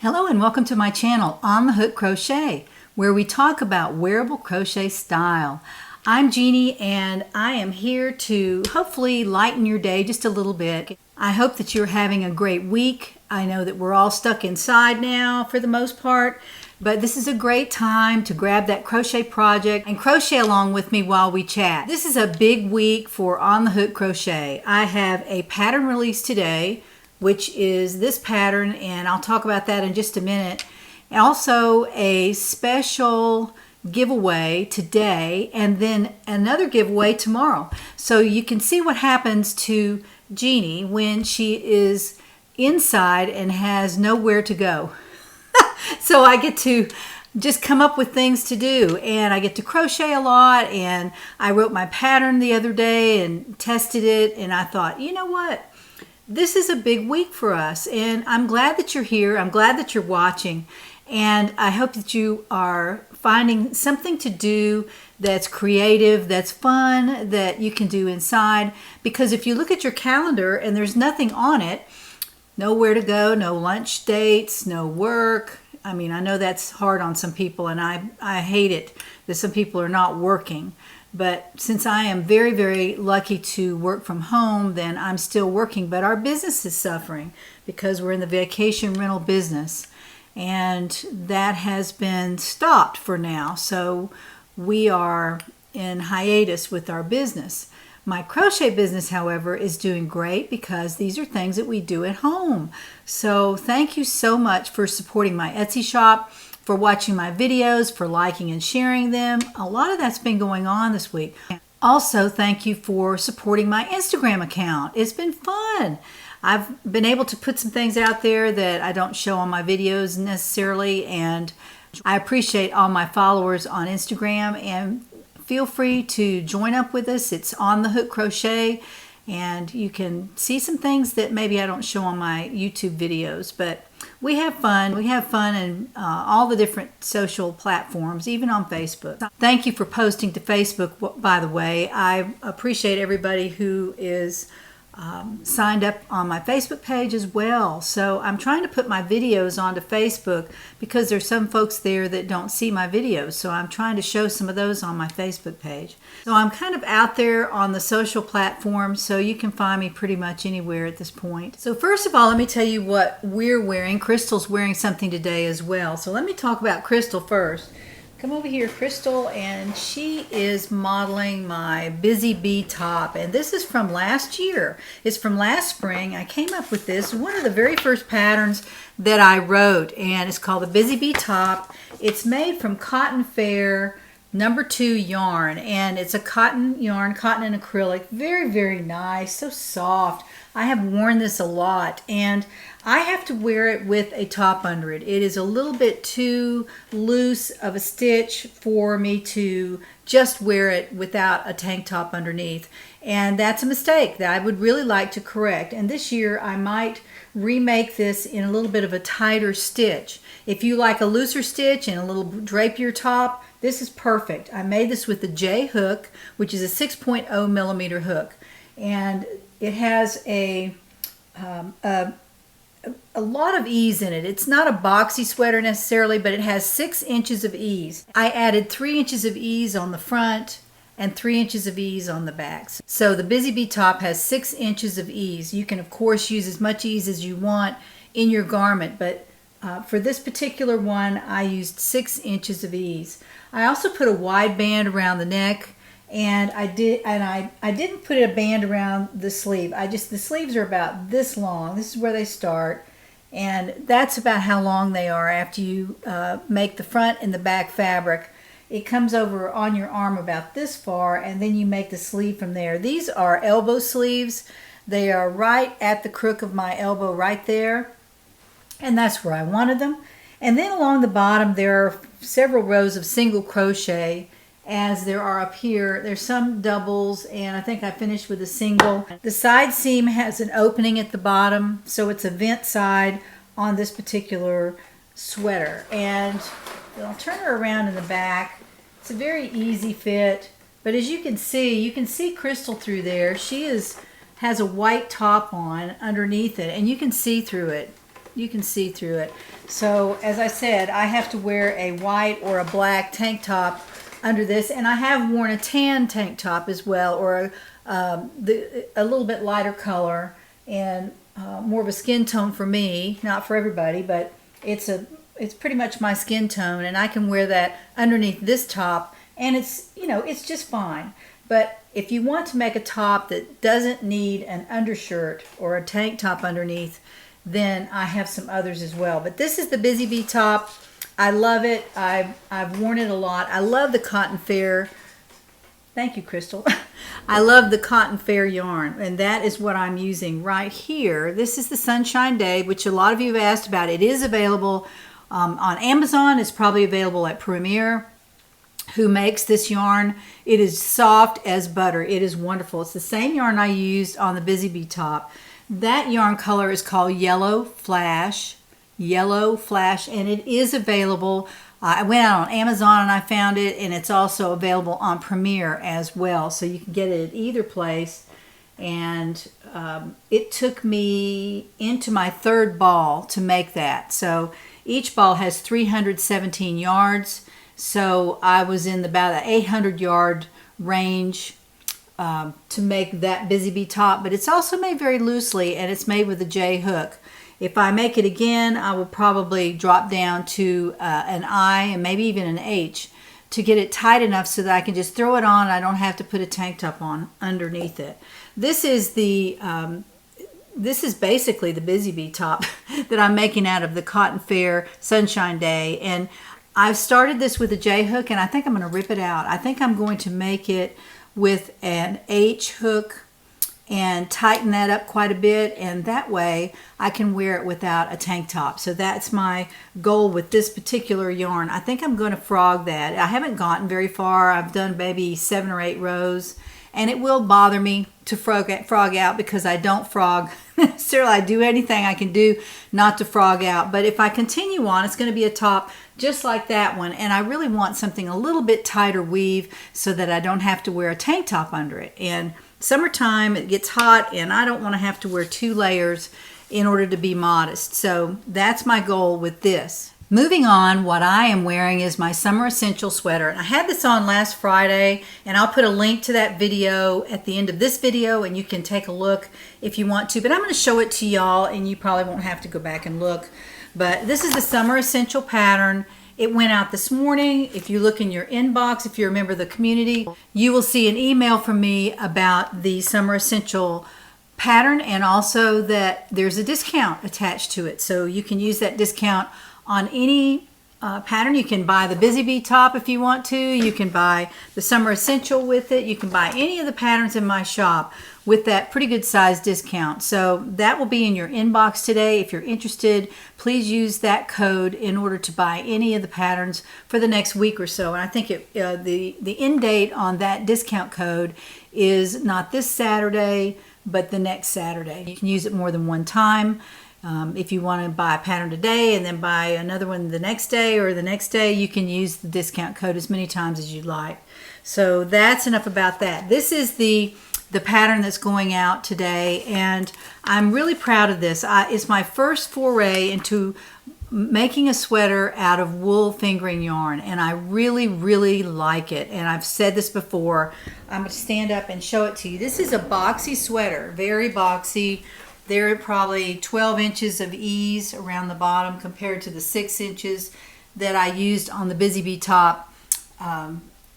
Hello and welcome to my channel, On the Hook Crochet, where we talk about wearable crochet style. I'm Jeannie and I am here to hopefully lighten your day just a little bit. I hope that you're having a great week. I know that we're all stuck inside now for the most part, but this is a great time to grab that crochet project and crochet along with me while we chat. This is a big week for On the Hook Crochet. I have a pattern release today, which is this pattern, and I'll talk about that in just a minute. Also a special giveaway today and then another giveaway tomorrow. So you can see what happens to Jeannie when she is inside and has nowhere to go. So I get to just come up with things to do, and I get to crochet a lot, and I wrote my pattern the other day and tested it, and I thought, you know what? This is a big week for us, and I'm glad that you're here. I'm glad that you're watching, and I hope that you are finding something to do that's creative, that's fun, that you can do inside. Because if you look at your calendar and there's nothing on it, nowhere to go, no lunch dates, no work. I mean, I know that's hard on some people, and I hate it that some people are not working. But since I am very, very lucky to work from home, then I'm still working. But our business is suffering because we're in the vacation rental business. And that has been stopped for now. So we are in hiatus with our business. My crochet business, however, is doing great because these are things that we do at home. So thank you so much for supporting my Etsy shop, for watching my videos, for liking and sharing them. A lot of that's been going on this week. Also, thank you for supporting my Instagram account. It's been fun. I've been able to put some things out there that I don't show on my videos necessarily, and I appreciate all my followers on Instagram, and feel free to join up with us. It's On the Hook Crochet, and you can see some things that maybe I don't show on my YouTube videos, but we have fun. We have fun in all the different social platforms, even on Facebook. Thank you for posting to Facebook, by the way. I appreciate everybody who is signed up on my Facebook page as well. So I'm trying to put my videos onto Facebook because there's some folks there that don't see my videos. So I'm trying to show some of those on my Facebook page. So I'm kind of out there on the social platforms, so you can find me pretty much anywhere at this point. So first of all, let me tell you what we're wearing. Crystal's wearing something today as well. So let me talk about Crystal first. Come over here, Crystal, and she is modeling my Busy Bee top, and this is from last year. It's from last spring. I came up with this, one of the very first patterns that I wrote, and it's called the Busy Bee top. It's made from Cotton Fair #2 yarn, and it's a cotton yarn, cotton and acrylic. Very, very nice, so soft. I have worn this a lot, and I have to wear it with a top under it. It is a little bit too loose of a stitch for me to just wear it without a tank top underneath, and that's a mistake that I would really like to correct. And this year I might remake this in a little bit of a tighter stitch. If you like a looser stitch and a little drapier top, this is perfect. I made this with the J hook, which is a 6.0 millimeter hook, and it has a lot of ease in it. It's not a boxy sweater necessarily, but it has 6 inches of ease. I added 3 inches of ease on the front and 3 inches of ease on the back. So the Busy Bee top has 6 inches of ease. You can of course use as much ease as you want in your garment, but for this particular one I used 6 inches of ease. I also put a wide band around the neck, and I didn't put a band around the sleeve. The sleeves are about this long. This is where they start, and that's about how long they are after you make the front and the back fabric. It comes over on your arm about this far, and then you make the sleeve from there. These are elbow sleeves. They are right at the crook of my elbow right there, and that's where I wanted them. And then along the bottom there are several rows of single crochet, as there are up here. There's some doubles, and I think I finished with a single. The side seam has an opening at the bottom, so it's a vent side on this particular sweater. And I'll turn her around in the back. It's a very easy fit, but as you can see Crystal through there. She has a white top on underneath it, and you can see through it. you can see through it. So as I said, I have to wear a white or a black tank top under this, and I have worn a tan tank top as well, or a little bit lighter color and more of a skin tone for me, not for everybody, but it's pretty much my skin tone, and I can wear that underneath this top, and it's, you know, it's just fine. But if you want to make a top that doesn't need an undershirt or a tank top underneath, then I have some others as well. But this is the Busy Bee top. I love it. I've worn it a lot. I love the Cotton Fair. Thank you, Crystal. I love the Cotton Fair yarn, and that is what I'm using right here. This is the Sunshine Day, which a lot of you have asked about. It is available on Amazon. It's probably available at Premier, who makes this yarn. It is soft as butter. It is wonderful. It's the same yarn I used on the Busy Bee top. That yarn color is called Yellow Flash, and it is available. I went out on Amazon and I found it, and it's also available on Premier as well. So you can get it at either place. And it took me into my third ball to make that. So each ball has 317 yards. So I was in about an 800 yard range to make that Busy Bee top. But it's also made very loosely, and it's made with a J hook. If I make it again, I will probably drop down to an I and maybe even an H to get it tight enough so that I can just throw it on and I don't have to put a tank top on underneath it. This is basically the Busy Bee top that I'm making out of the Cotton Fair Sunshine Day. And I've started this with a J hook, and I think I'm going to rip it out. I think I'm going to make it with an H hook and tighten that up quite a bit, and that way I can wear it without a tank top. So that's my goal with this particular yarn. I think I'm going to frog that. I haven't gotten very far. I've done maybe 7 or 8 rows, and it will bother me to frog out because I don't frog necessarily. I do anything I can do not to frog out. But if I continue on, it's going to be a top just like that one, and I really want something a little bit tighter weave so that I don't have to wear a tank top under it. And summertime, it gets hot, and I don't want to have to wear 2 layers in order to be modest. So that's my goal with this. Moving on, what I am wearing is my Summer Essential sweater. And I had this on last Friday, and I'll put a link to that video at the end of this video, and you can take a look if you want to. But I'm going to show it to y'all, and you probably won't have to go back and look. But this is the Summer Essential pattern. It went out this morning. If you look in your inbox, if you're a member of the community, you will see an email from me about the Summer Essential pattern, and also that there's a discount attached to it. So you can use that discount on any pattern. You can buy the Busy Bee top if you want to. You can buy the Summer Essential with it. You can buy any of the patterns in my shop with that pretty good size discount. So that will be in your inbox today. If you're interested, please use that code in order to buy any of the patterns for the next week or so. And I think the end date on that discount code is not this Saturday, but the next Saturday. You can use it more than one time. If you want to buy a pattern today and then buy another one the next day or the next day, you can use the discount code as many times as you'd like. So that's enough about that. This is the pattern that's going out today, and I'm really proud of this. It's my first foray into making a sweater out of wool fingering yarn, and I really, really like it. And I've said this before. I'm going to stand up and show it to you. This is a boxy sweater, very boxy. There are probably 12 inches of ease around the bottom compared to the 6 inches that I used on the Busy Bee top.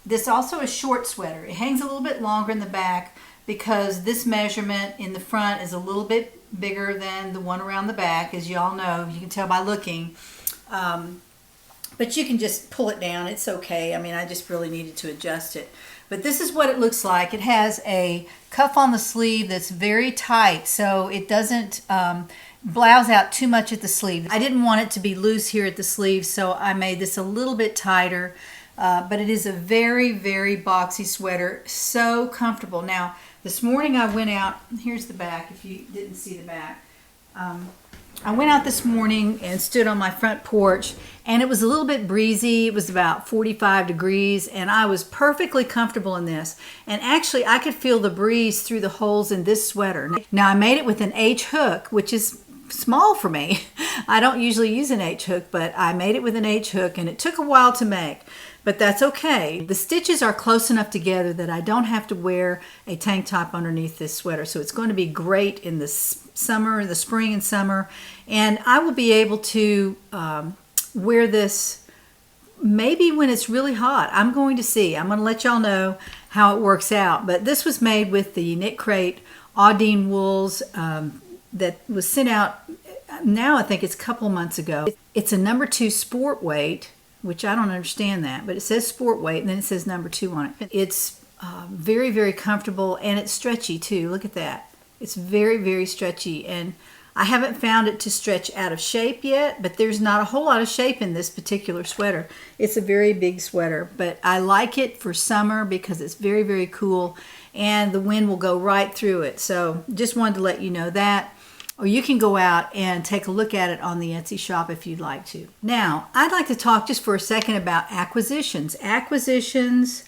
This also is a short sweater. It hangs a little bit longer in the back because this measurement in the front is a little bit bigger than the one around the back, as you all know. You can tell by looking. But you can just pull it down. It's okay. I mean, I just really needed to adjust it. But this is what it looks like. It has a cuff on the sleeve that's very tight, so it doesn't blouse out too much at the sleeve. I didn't want it to be loose here at the sleeve, so I made this a little bit tighter. But it is a very, very boxy sweater. So comfortable. Now, this morning I went out. Here's the back, if you didn't see the back. I went out this morning and stood on my front porch, and it was a little bit breezy. It was about 45 degrees, and I was perfectly comfortable in this. And actually, I could feel the breeze through the holes in this sweater. Now, I made it with an H hook, which is small for me. I don't usually use an H hook, but I made it with an H hook and it took a while to make, but that's okay. The stitches are close enough together that I don't have to wear a tank top underneath this sweater, so it's going to be great in the summer, the spring and summer, and I will be able to wear this maybe when it's really hot. I'm going to see. I'm going to let y'all know how it works out, but this was made with the Knit Crate Audine wools that was sent out now, I think it's a couple of months ago. It's a number 2 sport weight, which I don't understand that, but it says sport weight and then it says number 2 on it. It's very, very comfortable, and it's stretchy too. Look at that. It's very, very stretchy, and I haven't found it to stretch out of shape yet, but there's not a whole lot of shape in this particular sweater. It's a very big sweater, but I like it for summer because it's very, very cool and the wind will go right through it. So just wanted to let you know that. Or you can go out and take a look at it on the Etsy shop if you'd like to. Now, I'd like to talk just for a second about acquisitions. Acquisitions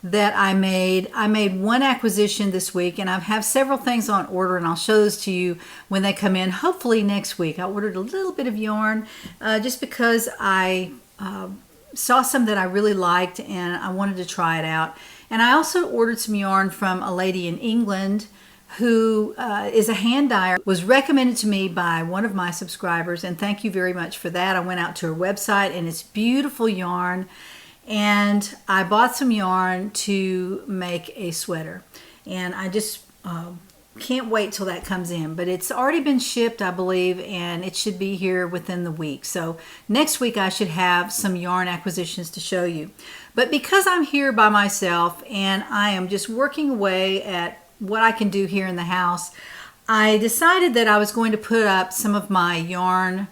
that I made. I made one acquisition this week, and I have several things on order, and I'll show those to you when they come in, hopefully next week. I ordered a little bit of yarn just because I saw some that I really liked, and I wanted to try it out. And I also ordered some yarn from a lady in England who is a hand dyer. Was recommended to me by one of my subscribers, and thank you very much for that. I went out to her website, and it's beautiful yarn, and I bought some yarn to make a sweater, and I just can't wait till that comes in. But it's already been shipped, I believe, and it should be here within the week. So next week I should have some yarn acquisitions to show you. But because I'm here by myself and I am just working away at what I can do here in the house, I decided that I was going to put up some of my yarn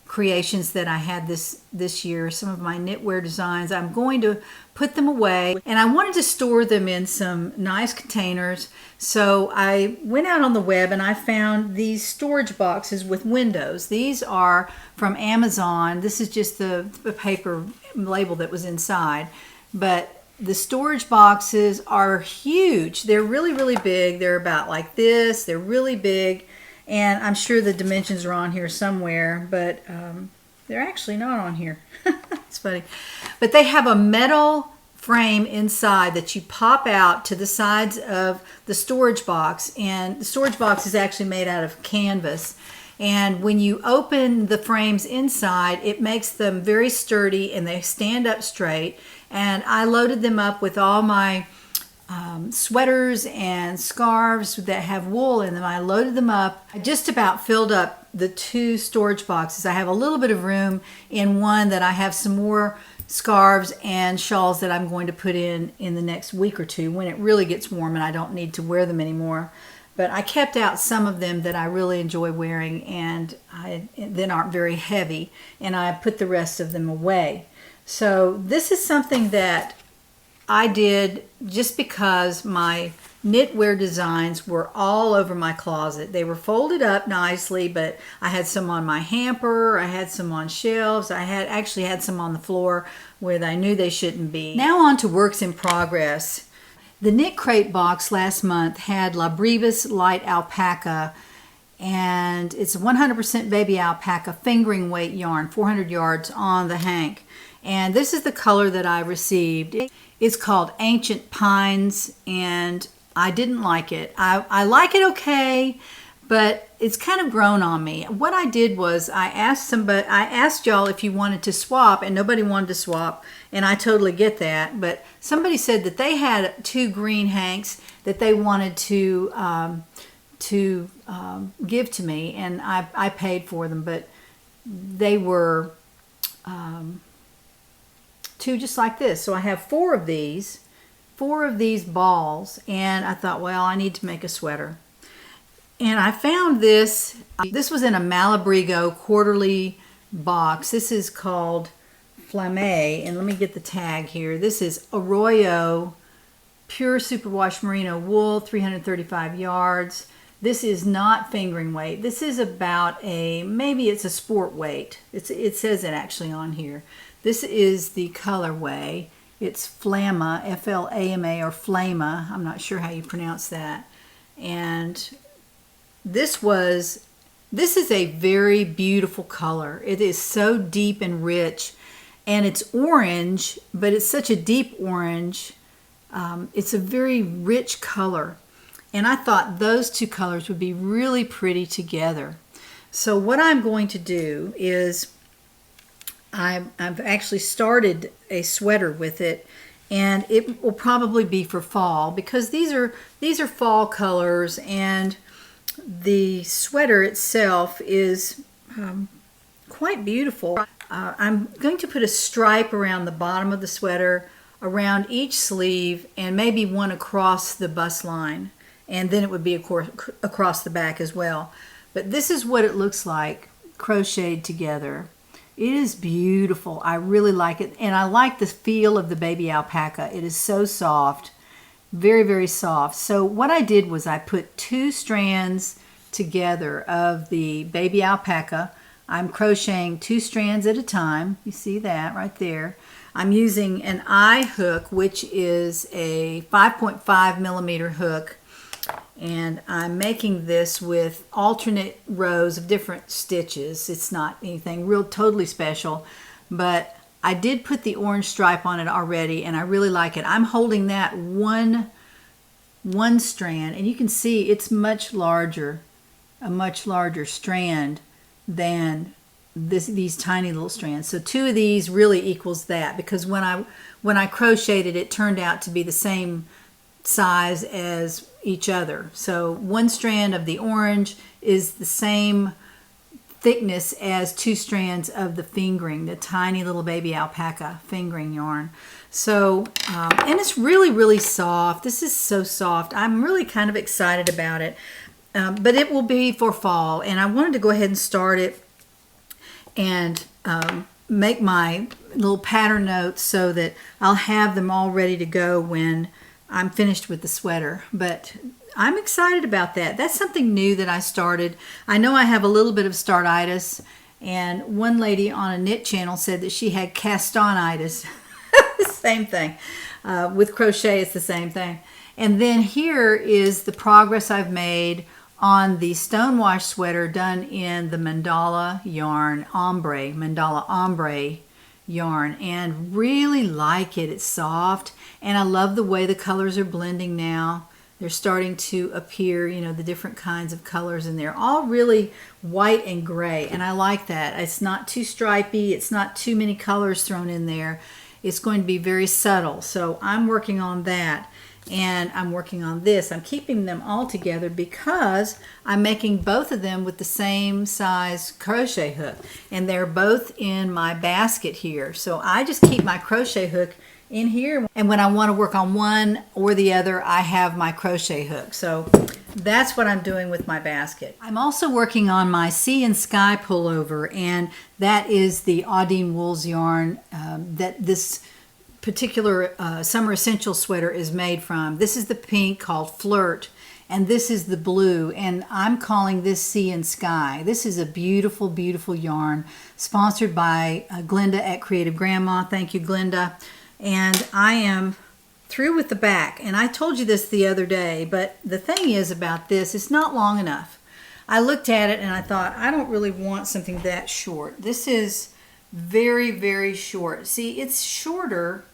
creations that I had this year, some of my knitwear designs. I'm going to put them away, and I wanted to store them in some nice containers. So I went out on the web and I found these storage boxes with windows. These are from Amazon. This is just the paper label that was inside, but the storage boxes are huge. They're really, really big. They're about like this. They're really big. And I'm sure the dimensions are on here somewhere, but they're actually not on here. It's funny. But they have a metal frame inside that you pop out to the sides of the storage box. And the storage box is actually made out of canvas. And when you open the frames inside, it makes them very sturdy and they stand up straight. And I loaded them up with all my sweaters and scarves that have wool in them. I loaded them up. I just about filled up the 2 storage boxes. I have a little bit of room in one that I have some more scarves and shawls that I'm going to put in the next week or 2 when it really gets warm and I don't need to wear them anymore. But I kept out some of them that I really enjoy wearing and then aren't very heavy, and I put the rest of them away. So this is something that I did just because my knitwear designs were all over my closet. They were folded up nicely, but I had some on my hamper, I had some on shelves, I actually had some on the floor where I knew they shouldn't be. Now on to works in progress. The Knit Crate box last month had La Brevis Light Alpaca, and it's 100% baby alpaca fingering weight yarn, 400 yards on the hank. And this is the color that I received. It's called Ancient Pines, and I didn't like it. I like it okay, but it's kind of grown on me. What I did was I asked y'all if you wanted to swap, and nobody wanted to swap, and I totally get that. But somebody said that they had 2 green hanks that they wanted to give to me, and I paid for them, but they were 2 just like this. So I have 4 of these balls, and I thought, well, I need to make a sweater. And I found this. This was in a Malabrigo quarterly box. This is called Flamme, and let me get the tag here. This is Arroyo Pure Superwash Merino Wool, 335 yards. This is not fingering weight. This is about maybe it's a sport weight. It says it actually on here. This is the colorway. It's Flamma, F-L-A-M-A, or Flamma. I'm not sure how you pronounce that. And this was This is a very beautiful color. It is so deep and rich, and it's orange, but it's such a deep orange. It's a very rich color, and I thought those two colors would be really pretty together. So what I'm going to do is I've actually started a sweater with it, and it will probably be for fall because these are fall colors, and the sweater itself is quite beautiful. I'm going to put a stripe around the bottom of the sweater, around each sleeve, and maybe one across the bust line, and then it would be across the back as well. But this is what it looks like crocheted together. It is beautiful. I really like it, and I like the feel of the baby alpaca. It is so soft, very, very soft. So what I did was I put 2 strands together of the baby alpaca. I'm crocheting 2 strands at a time. You see that right there. I'm using an eye hook, which is a 5.5 millimeter hook, and I'm making this with alternate rows of different stitches. It's not anything real totally special, but I did put the orange stripe on it already, and I really like it. I'm holding that one strand, and you can see it's much larger, a much larger strand than these tiny little strands. So 2 of these really equals that, because when I crocheted it turned out to be the same size as each other. So 1 strand of the orange is the same thickness as 2 strands of the fingering, the tiny little baby alpaca fingering yarn. So and it's really, really soft. This is so soft. I'm really kind of excited about it. But it will be for fall, and I wanted to go ahead and start it and make my little pattern notes so that I'll have them all ready to go when I'm finished with the sweater. But I'm excited about that. That's something new that I started. I know I have a little bit of startitis, and one lady on a knit channel said that she had cast-on-itis. Same thing. With crochet, it's the same thing. And then here is the progress I've made on the stonewash sweater done in the mandala yarn mandala ombre yarn, and really like it. It's soft, and I love the way the colors are blending now. They're starting to appear, you know, the different kinds of colors, and they're all really white and gray, and I like that. It's not too stripy, it's not too many colors thrown in there. It's going to be very subtle, so I'm working on that. And I'm working on this. I'm keeping them all together because I'm making both of them with the same size crochet hook, and they're both in my basket here. So I just keep my crochet hook in here, and when I want to work on one or the other, I have my crochet hook. So that's what I'm doing with my basket. I'm also working on my Sea and Sky Pullover, and that is the Audine Wools yarn that this particular summer essential sweater is made from. This is the pink called Flirt, and this is the blue, and I'm calling this Sea and Sky. This is a beautiful, beautiful yarn sponsored by Glenda at Creative Grandma. Thank you, Glenda. And I am through with the back, and I told you this the other day, but the thing is about this, it's not long enough. I looked at it and I thought, I don't really want something that short. This is very, very short. See, it's shorter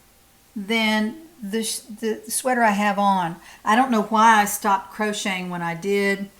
than the sweater I have on. I don't know why I stopped crocheting when I did.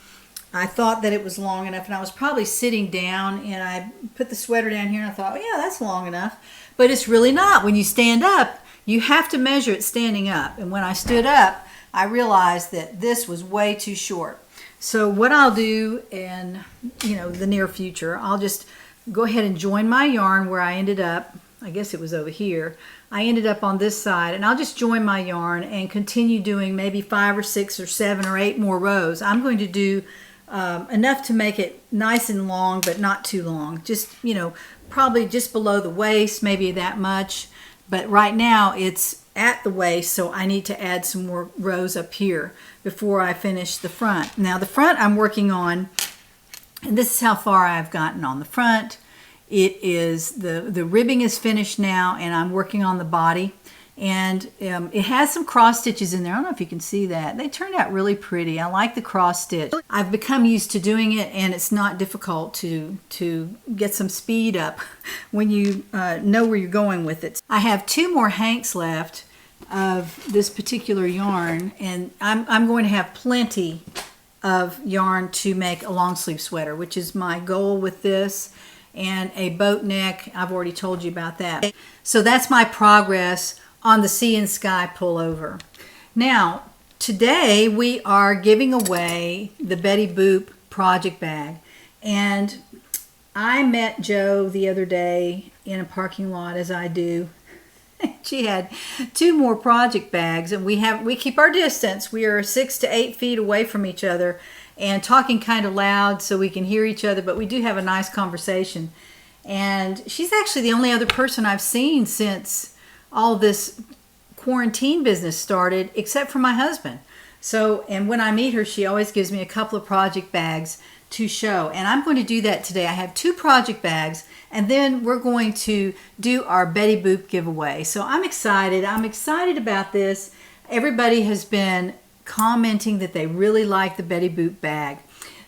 I thought that it was long enough, and I was probably sitting down, and I put the sweater down here and I thought, oh yeah, that's long enough. But it's really not. When you stand up, you have to measure it standing up. And when I stood up, I realized that this was way too short. So what I'll do in the near future, I'll just go ahead and join my yarn where I ended up. I guess it was over here. I ended up on this side, and I'll just join my yarn and continue doing maybe 5 or 6 or 7 or 8 more rows. I'm going to do enough to make it nice and long, but not too long. Just, probably just below the waist, maybe that much. But right now it's at the waist, so I need to add some more rows up here before I finish the front. Now the front I'm working on, and this is how far I've gotten on the front. It is the ribbing is finished now, and I'm working on the body. And it has some cross stitches in there. I don't know if you can see that. They turned out really pretty. I like the cross stitch. I've become used to doing it, and it's not difficult to get some speed up when you know where you're going with it. I have 2 more hanks left of this particular yarn, and I'm going to have plenty of yarn to make a long sleeve sweater, which is my goal with this, and a boat neck. I've already told you about that. So that's my progress on the Sea and Sky Pullover. Now, today we are giving away the Betty Boop project bag, and I met Jo the other day in a parking lot, as I do. She had 2 more project bags, and we keep our distance. We are 6 to 8 feet away from each other and talking kind of loud so we can hear each other, but we do have a nice conversation. And she's actually the only other person I've seen since all this quarantine business started, except for my husband. So, and when I meet her, she always gives me a couple of project bags to show, and I'm going to do that today. I have 2 project bags, and then we're going to do our Betty Boop giveaway. So I'm excited about this. Everybody has been commenting that they really like the Betty Boop bag.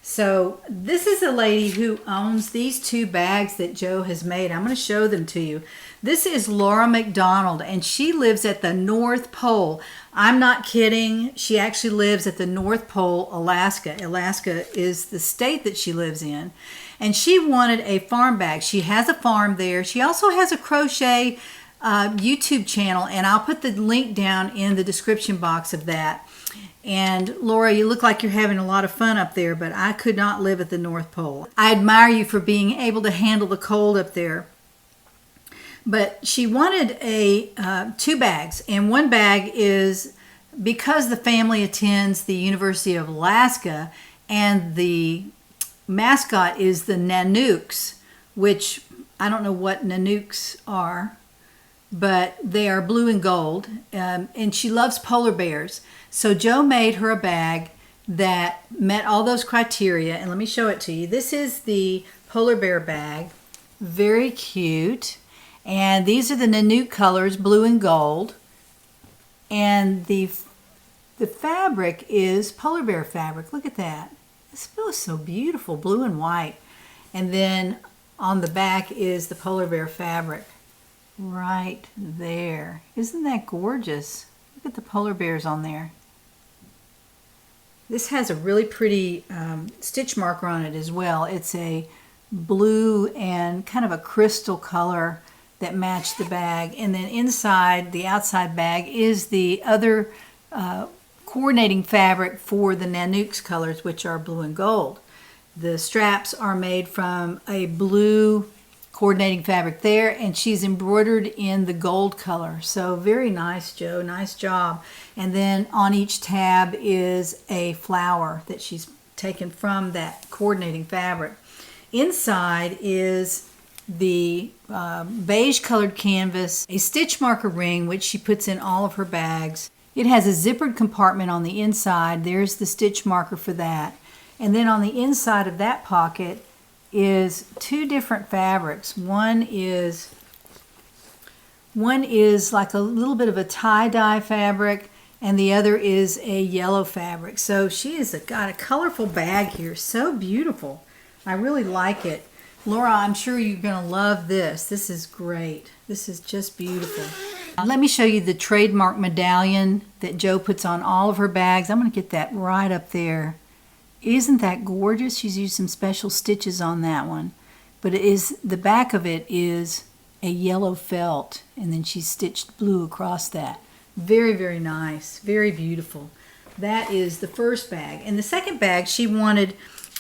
So this is a lady who owns these 2 bags that Jo has made. I'm going to show them to you. This is Laura McDonald, and she lives at the North Pole. I'm not kidding. She actually lives at the North Pole, Alaska. Alaska is the state that she lives in. And she wanted a farm bag. She has a farm there. She also has a crochet YouTube channel, and I'll put the link down in the description box of that. And Laura, you look like you're having a lot of fun up there, but I could not live at the North Pole. I admire you for being able to handle the cold up there. But she wanted 2 bags, and 1 bag is because the family attends the University of Alaska, and the mascot is the Nanooks, which I don't know what Nanooks are, but they are blue and gold, and she loves polar bears. So Jo made her a bag that met all those criteria, and let me show it to you. This is the polar bear bag, very cute, and these are the Nanook colors, blue and gold, and the fabric is polar bear fabric. Look at that. This feels so beautiful, blue and white, and then on the back is the polar bear fabric right there. Isn't that gorgeous? Look at the polar bears on there. This has a really pretty stitch marker on it as well. It's a blue and kind of a crystal color that match the bag. And then inside, the outside bag, is the other coordinating fabric for the Nanooks colors, which are blue and gold. The straps are made from a blue coordinating fabric there, and she's embroidered in the gold color. So very nice, Jo, nice job. And then on each tab is a flower that she's taken from that coordinating fabric. Inside is the beige colored canvas, a stitch marker ring, which she puts in all of her bags. It has a zippered compartment on the inside. There's the stitch marker for that. And then on the inside of that pocket is 2 different fabrics. One is like a little bit of a tie-dye fabric, and the other is a yellow fabric. So she has got a colorful bag here. So beautiful. I really like it. Laura, I'm sure you're going to love this. This is great. This is just beautiful. Let me show you the Trademark Medallion that Jo puts on all of her bags. I'm going to get that right up there. Isn't that gorgeous? She's used some special stitches on that one. But it is, the back of it is a yellow felt, and then she stitched blue across that. Very, very nice. Very beautiful. That is the first bag. And the second bag, she wanted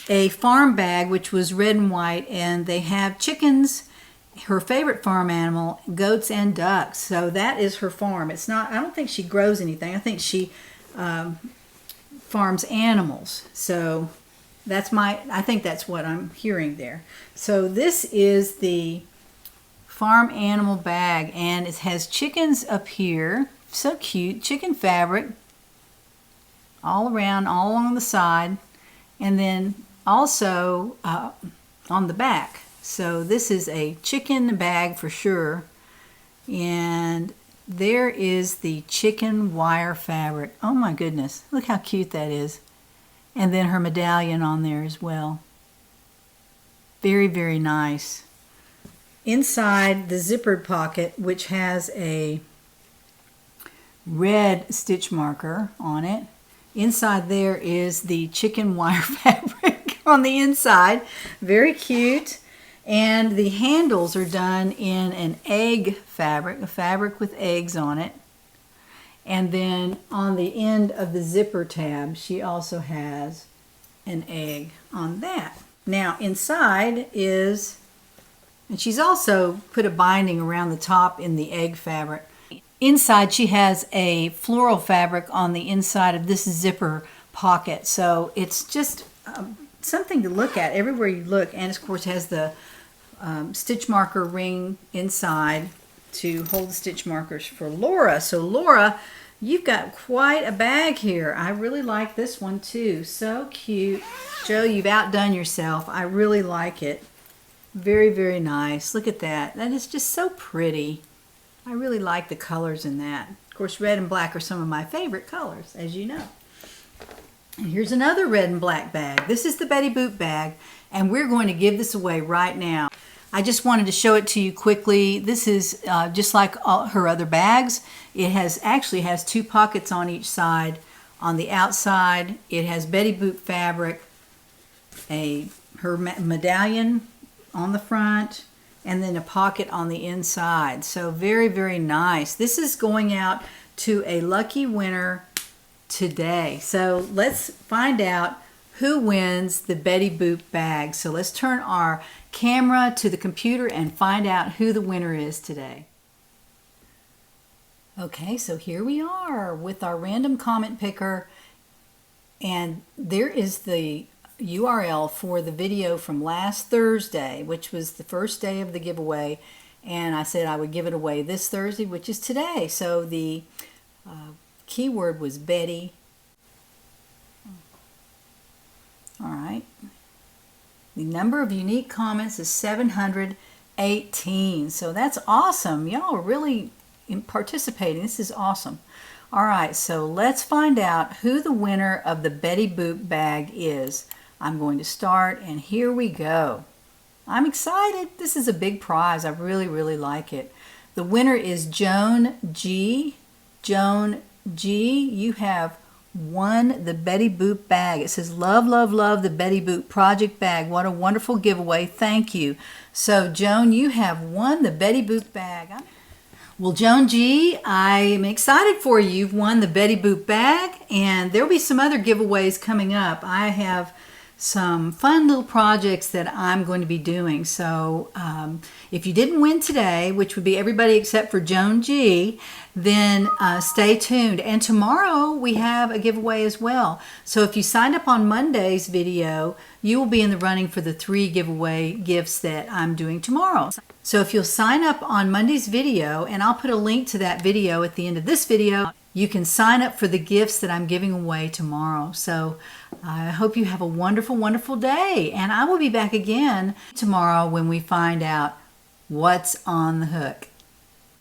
a farm bag, which was red and white, and they have chickens, her favorite farm animal, goats and ducks. So that is her farm. It's not, I don't think she grows anything. I think she farms animals. So that's I think that's what I'm hearing there. So this is the farm animal bag, and it has chickens up here. So cute. Chicken fabric all around, all along the side, and then also on the back. So this is a chicken bag for sure. And there is the chicken wire fabric. Oh my goodness, look how cute that is. And then her medallion on there as well. Very, very nice. Inside the zippered pocket, which has a red stitch marker on it, inside there is the chicken wire fabric on the inside. Very cute. And the handles are done in an egg fabric, a fabric with eggs on it. And then on the end of the zipper tab, she also has an egg on that. Now inside is, and she's also put a binding around the top in the egg fabric. Inside she has a floral fabric on the inside of this zipper pocket. So it's just something to look at everywhere you look. And of course has the stitch marker ring inside to hold the stitch markers for Laura. So Laura, you've got quite a bag here. I really like this one too. So cute. Jo, you've outdone yourself. I really like it. Very, very nice. Look at that. That is just so pretty. I really like the colors in that. Of course, red and black are some of my favorite colors, as you know. And here's another red and black bag. This is the Betty Boop bag, and we're going to give this away right now. I just wanted to show it to you quickly. This is just like all her other bags. It actually has two pockets on each side. On the outside, it has Betty Boop fabric, her medallion on the front, and then a pocket on the inside. So very, very nice. This is going out to a lucky winner today. So let's find out who wins the Betty Boop bag. So let's turn our camera to the computer and find out who the winner is today. Okay, so here we are with our random comment picker, and there is the URL for the video from last Thursday, which was the first day of the giveaway, and I said I would give it away this Thursday, which is today. So the keyword was Betty. All right. The number of unique comments is 718. So that's awesome. Y'all are really participating. This is awesome. All right, so let's find out who the winner of the Betty Boop bag is. I'm going to start, and here we go. I'm excited. This is a big prize. I really, really like it. The winner is Joan G. Joan G, you have won the Betty Boop bag. It says, love, love, love the Betty Boop project bag. What a wonderful giveaway. Thank you. So, Joan, you have won the Betty Boop bag. Well, Joan G, I am excited for you. You've won the Betty Boop bag, and there'll be some other giveaways coming up. I have some fun little projects that I'm going to be doing. So if you didn't win today, which would be everybody except for Joan G, then stay tuned. And tomorrow we have a giveaway as well. So if you signed up on Monday's video, you will be in the running for the 3 giveaway gifts that I'm doing tomorrow. So if you'll sign up on Monday's video, and I'll put a link to that video at the end of this video, you can sign up for the gifts that I'm giving away tomorrow. So I hope you have a wonderful, wonderful day. And I will be back again tomorrow when we find out what's on the hook.